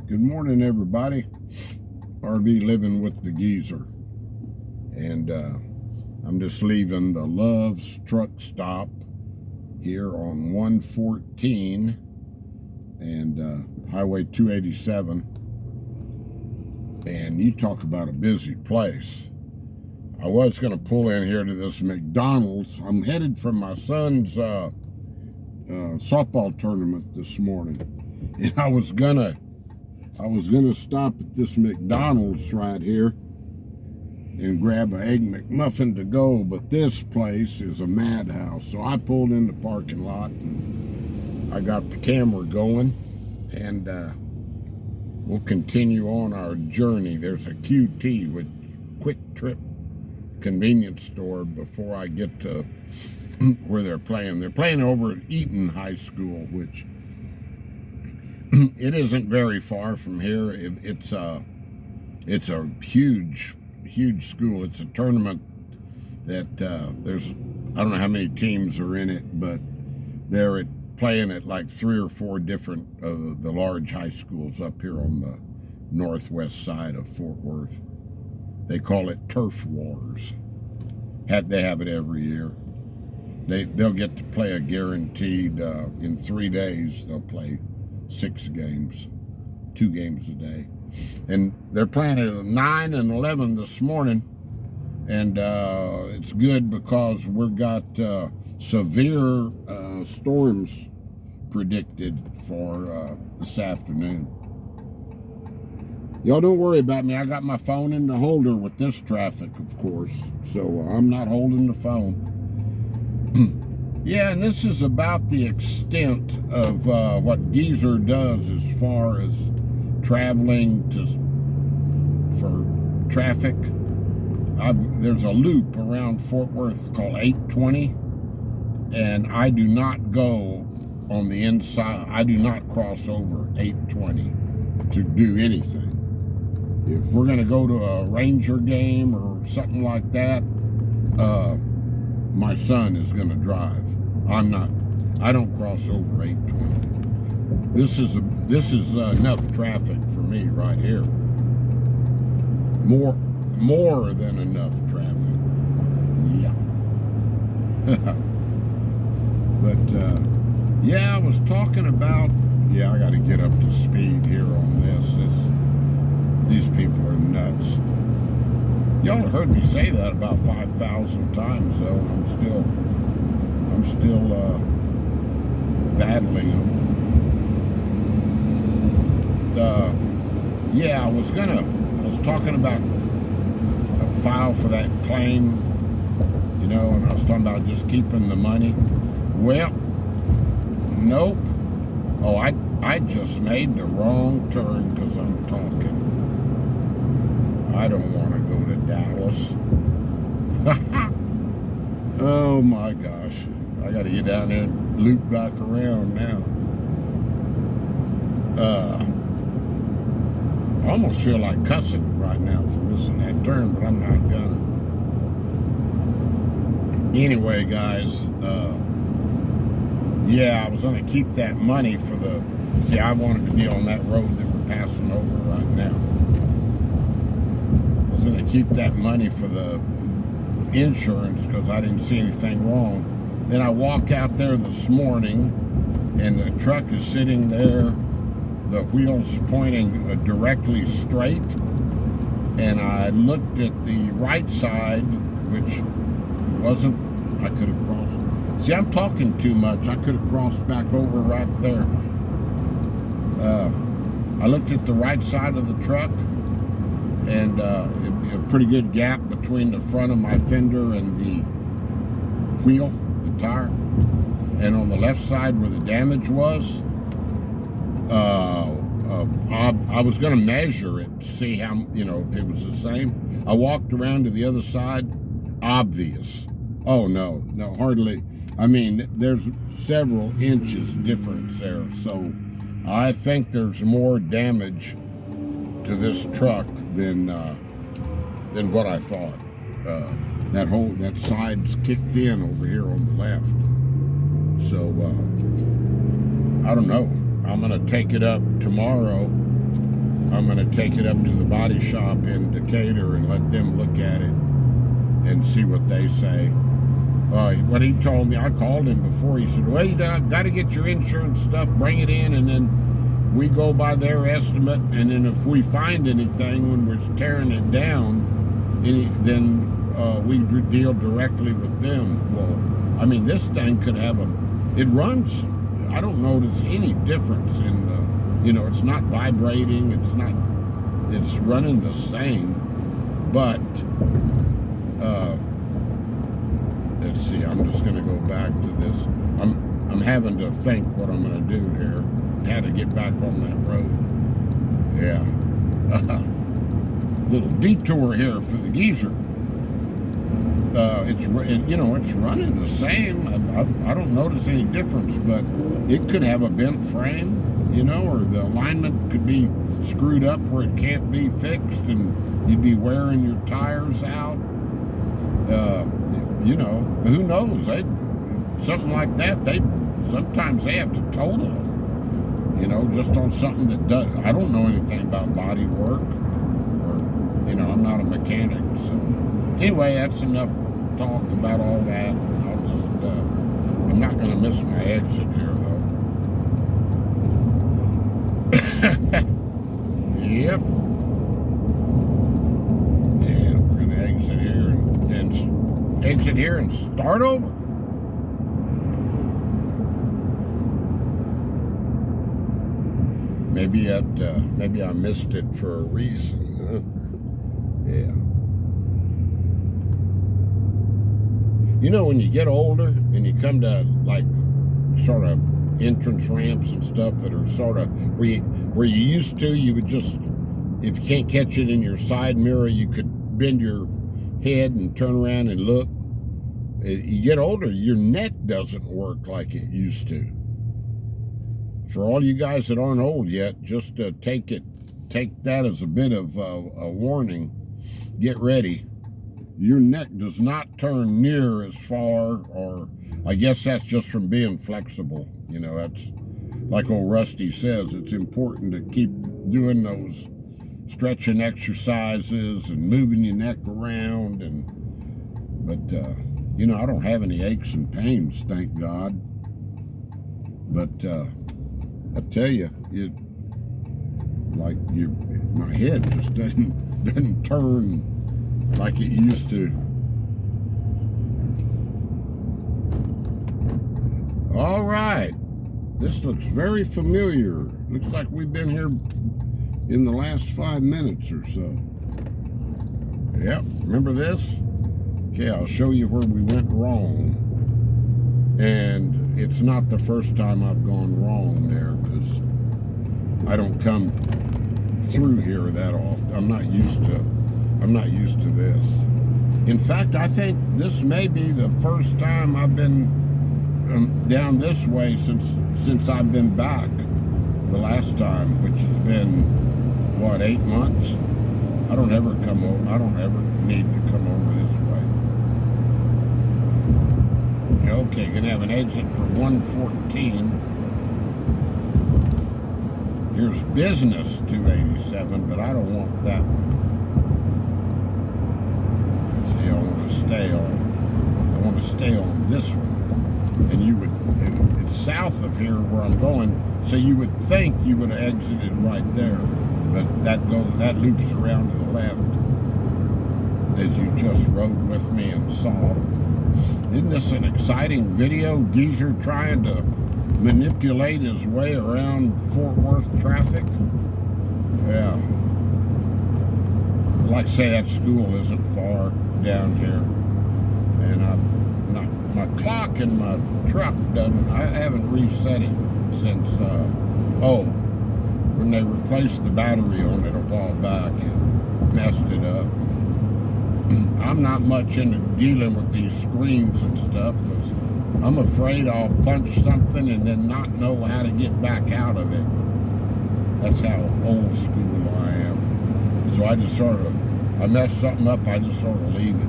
Good morning, everybody. RV living with the geezer. And I'm just leaving the Love's truck stop here on 114 and Highway 287. And you talk about a busy place. I was going to pull in here to this McDonald's. I'm headed from my son's softball tournament this morning. And I was gonna stop at this McDonald's right here and grab an Egg McMuffin to go, but this place is a madhouse. So I pulled in the parking lot and I got the camera going, and we'll continue on our journey. There's a QT, with Quick Trip convenience store, before I get to where they're playing. They're playing over at Eaton High School, which it isn't very far from here. It's a huge school. It's a tournament that there's, I don't know how many teams are in it, but they're playing at like 3 or 4 different of the large high schools up here on the northwest side of Fort Worth. They call it Turf Wars. They have it every year. They'll get to play a guaranteed, in 3 days, they'll play 6 games, 2 games a day. And they're playing at 9 and 11 this morning. And it's good because we've got severe storms predicted for this afternoon. Y'all don't worry about me. I got my phone in the holder with this traffic, of course. So I'm not holding the phone. Yeah, and this is about the extent of what Geezer does as far as traveling for traffic. There's a loop around Fort Worth called 820, and I do not go on the inside. I do not cross over 820 to do anything. If we're going to go to a Ranger game or something like that, my son is going to drive. I don't cross over 820. This is enough traffic for me right here. More than enough traffic. Yeah. But yeah, I was talking about. Yeah, I got to get up to speed here on this. These people are nuts. Y'all have heard me say that about 5,000 times, though. I'm still battling them. Yeah, I was talking about a file for that claim, and I was talking about just keeping the money. Well, nope. Oh, I just made the wrong turn because I'm talking. I don't want to go to Dallas. Oh my gosh. I got to get down there and loop back around now. I almost feel like cussing right now for missing that turn, but I'm not gonna. Anyway, guys, yeah, I was going to keep that money for I wanted to be on that road that we're passing over right now. I was going to keep that money for the insurance because I didn't see anything wrong. Then I walk out there this morning, and the truck is sitting there, the wheels pointing directly straight, and I looked at the right side, which wasn't, I could have crossed. See, I'm talking too much. I could have crossed back over right there. I looked at the right side of the truck, and a pretty good gap between the front of my fender and the wheel, the tire. And on the left side where the damage was, I was going to measure it to see how, if it was the same. I walked around to the other side, obvious. Oh, no, hardly. I mean, there's several inches difference there. So I think there's more damage to this truck than what I thought. That side's kicked in over here on the left. So I don't know. I'm going to take it up tomorrow I'm going to take it up to the body shop in Decatur and let them look at it and see what they say. What he told me, I called him before. He said, well, you got to get your insurance stuff, bring it in, and then we go by their estimate. And then if we find anything when we're tearing it down, then we deal directly with them. Well, I mean, this thing could have it runs, I don't notice any difference in it's not vibrating, it's running the same, but let's see, I'm just going to go back to this. I'm having to think what I'm going to do here. Had to get back on that road. Yeah. Little detour here for the geezer. It's running the same. I don't notice any difference, but it could have a bent frame, or the alignment could be screwed up where it can't be fixed, and you'd be wearing your tires out. Who knows? Something like that. Sometimes they have to total them, just on something that does. I don't know anything about body work, or I'm not a mechanic, so. Anyway, that's enough talk about all that. I'll just, I'm not going to miss my exit here, though. Yep. Yeah, we're going to exit here and start over. Maybe I missed it for a reason, huh? Yeah. When you get older and you come to like sort of entrance ramps and stuff that are sort of where you used to, you would just, if you can't catch it in your side mirror, you could bend your head and turn around and look. You get older, your neck doesn't work like it used to. For all you guys that aren't old yet, just take that as a bit of a warning. Get ready. Your neck does not turn near as far, or I guess that's just from being flexible. That's like old Rusty says, it's important to keep doing those stretching exercises and moving your neck around. But I don't have any aches and pains, thank God. But I tell you, my head just doesn't turn like it used to. All right. This looks very familiar. Looks like we've been here in the last 5 minutes or so. Yep, remember this? Okay, I'll show you where we went wrong. And it's not the first time I've gone wrong there, because I don't come through here that often. I'm not used to this. In fact, I think this may be the first time I've been down this way since I've been back the last time, which has been, 8 months? I don't ever need to come over this way. Okay, gonna have an exit for 114. Here's business 287, but I don't want that one. See, I want to stay on this one. And it's south of here where I'm going, so you would think you would have exited right there, but that loops around to the left, as you just rode with me and saw. Isn't this an exciting video? Geezer trying to manipulate his way around Fort Worth traffic. Yeah. Like I say, that school isn't far down here, and my clock in my truck I haven't reset it since when they replaced the battery on it a while back, it messed it up. I'm not much into dealing with these screens and stuff, because I'm afraid I'll punch something and then not know how to get back out of it. That's how old school I am. So I mess something up, I just sort of leave it.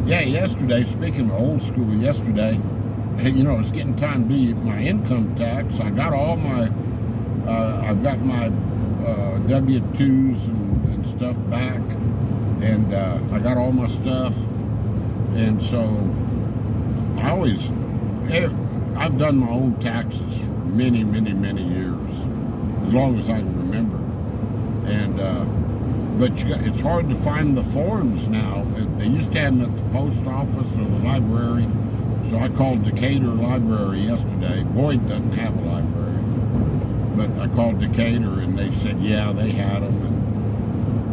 Yeah, yesterday, speaking of old school, yesterday, it's getting time to do my income tax. I got all my I've got my W-2s and stuff back, and I got all my stuff, and so I've done my own taxes for many, many, many years, as long as I can remember, and but it's hard to find the forms now. They used to have them at the post office or the library, so I called Decatur Library yesterday. Boyd doesn't have a library, but I called Decatur and they said, yeah, they had them,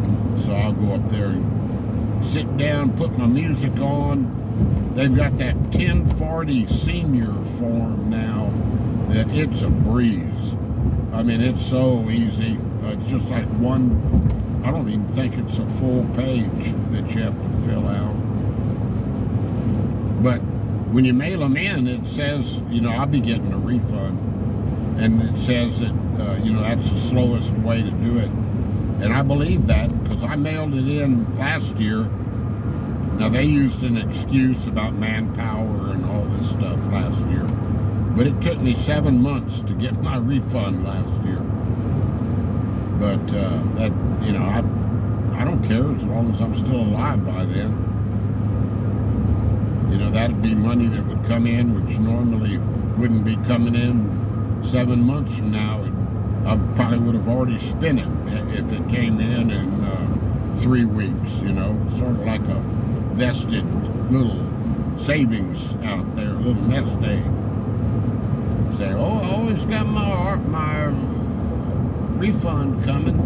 and so I'll go up there and sit down, put my music on. They've got that 1040 senior form now that it's a breeze. I mean, it's so easy. It's just like I don't even think it's a full page that you have to fill out. But when you mail them in, it says, I'll be getting a refund. And it says that, that's the slowest way to do it. And I believe that because I mailed it in last year. Now, they used an excuse about manpower and all this stuff last year. But it took me 7 months to get my refund last year. But I don't care as long as I'm still alive by then. That'd be money that would come in, which normally wouldn't be coming in 7 months from now. I probably would have already spent it if it came in 3 weeks, sort of like a vested little savings out there, a little nest egg. Say, oh, I always got my refund coming.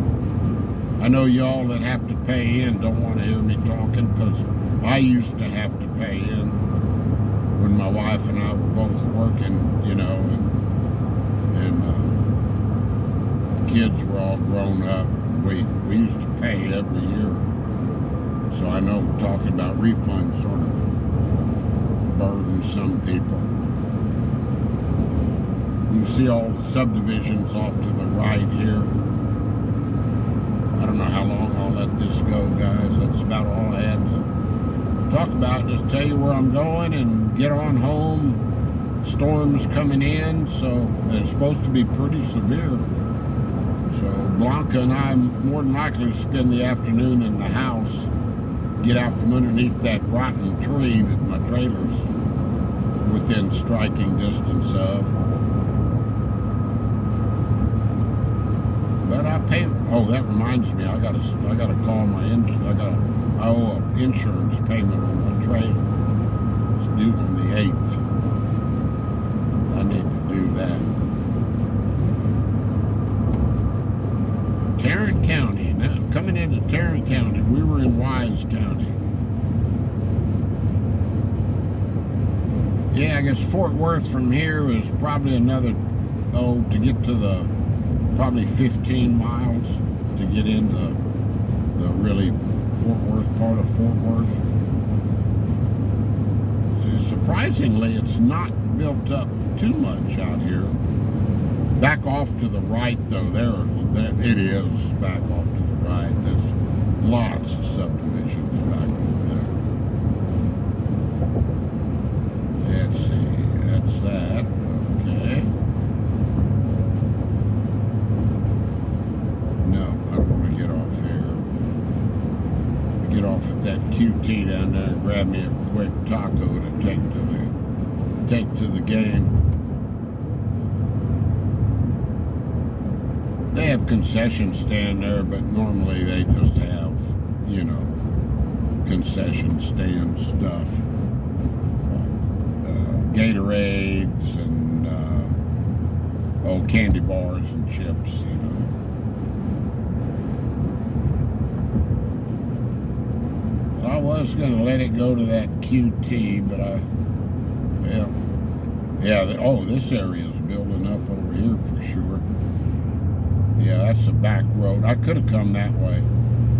I know y'all that have to pay in don't want to hear me talking, because I used to have to pay in when my wife and I were both working, and kids were all grown up. And we used to pay every year. So I know talking about refunds sort of burdens some people. You can see all the subdivisions off to the right here. I don't know how long I'll let this go, guys. That's about all I had to talk about. Just tell you where I'm going and get on home. Storm's coming in, so it's supposed to be pretty severe. So Blanca and I more than likely spend the afternoon in the house, get out from underneath that rotten tree that my trailer's within striking distance of. But I pay. Oh, that reminds me. I gotta call my I owe an insurance payment on my trailer. It's due on the 8th. So I need to do that. Tarrant County. Now coming into Tarrant County, we were in Wise County. Yeah, I guess Fort Worth from here is probably another to get to the. Probably 15 miles to get into the really Fort Worth part of Fort Worth. So surprisingly, it's not built up too much out here. Back off to the right, though, it is back off to the right. There's lots of subdivisions back over there. Let's see, that's that. Okay. Get off at that QT down there and grab me a quick taco to take to the game. They have concession stand there, but normally they just have, concession stand stuff. Gatorades and candy bars and chips, I was going to let it go to that QT, but this area is building up over here for sure. Yeah, that's a back road. I could have come that way.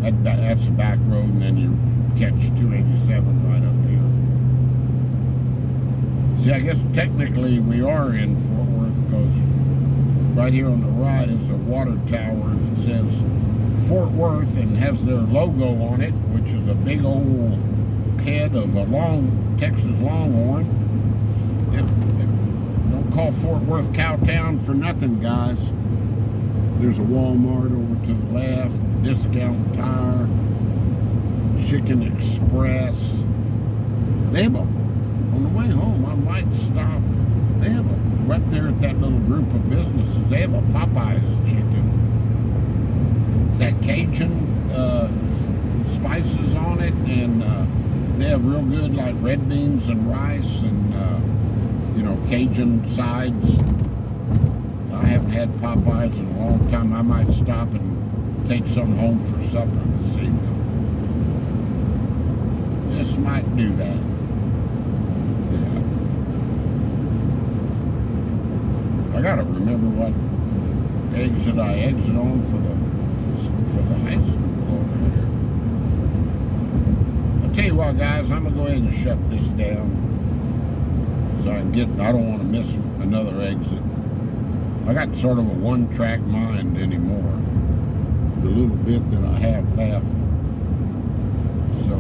That's a back road, and then you catch 287 right up here. See, I guess technically we are in Fort Worth, because right here on the right is a water tower that says Fort Worth and has their logo on it, which is a big old head of a Texas Longhorn. Don't call Fort Worth Cowtown for nothing, guys. There's a Walmart over to the left, Discount Tire, Chicken Express. They have a, on the way home, I might stop. They have a, right there at that little group of businesses, they have a Popeyes chicken. That Cajun spices on it, and they have real good like red beans and rice and Cajun sides. I haven't had Popeyes in a long time. I might stop and take some home for supper this evening. Just might do that. Yeah. I gotta remember what exit I exit on for the high school over here. I'll tell you what, guys, I'm gonna go ahead and shut this down so I don't want to miss another exit. I got sort of a one-track mind anymore, the little bit that I have left. So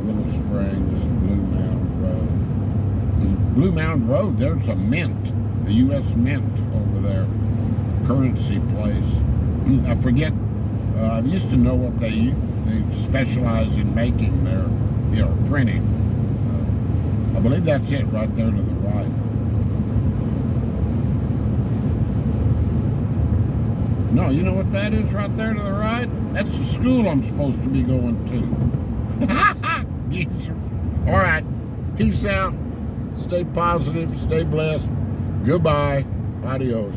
Willow Springs, Blue Mound Road. Blue Mound Road, there's a Mint, the U.S. Mint over there, currency place. I forget. I used to know what they specialize in making there, printing. I believe that's it right there to the right. No, you know what that is right there to the right? That's the school I'm supposed to be going to. Geezer. All right. Peace out. Stay positive. Stay blessed. Goodbye. Adios.